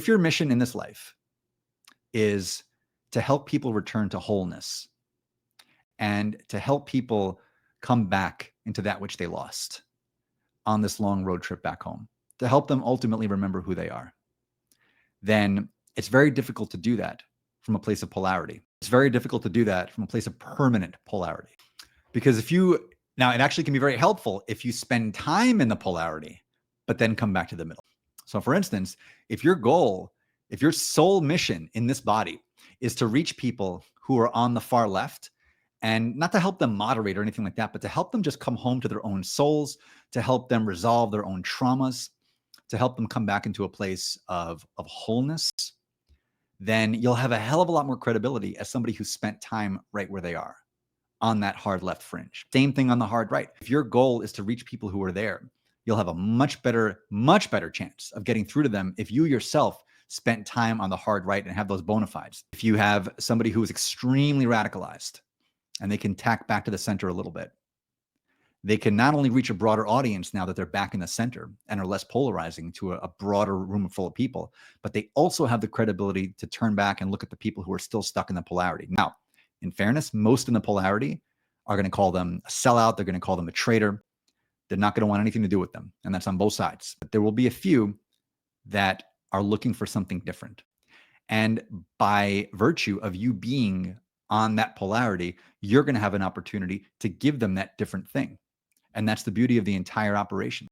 if your mission in this life is to help people return to wholeness and to help people come back into that which they lost on this long road trip back home, to help them ultimately remember who they are, then it's very difficult to do that from a place of polarity. It's very difficult to do that from a place of permanent polarity. Because now it actually can be very helpful if you spend time in the polarity, but then come back to the middle. So for instance, if your sole mission in this body is to reach people who are on the far left, and not to help them moderate or anything like that, but to help them just come home to their own souls, to help them resolve their own traumas, to help them come back into a place of wholeness, then you'll have a hell of a lot more credibility as somebody who spent time right where they are on that hard left fringe. Same thing on the hard right. If your goal is to reach people who are there, you'll have a much better chance of getting through to them if you yourself spent time on the hard right and have those bona fides. If you have somebody who is extremely radicalized and they can tack back to the center a little bit, they can not only reach a broader audience now that they're back in the center and are less polarizing to a broader room full of people, but they also have the credibility to turn back and look at the people who are still stuck in the polarity. Now, in fairness, most in the polarity are going to call them a sellout. They're going to call them a traitor. They're not going to want anything to do with them. And that's on both sides. But there will be a few that are looking for something different. And by virtue of you being on that polarity, you're going to have an opportunity to give them that different thing. And that's the beauty of the entire operation.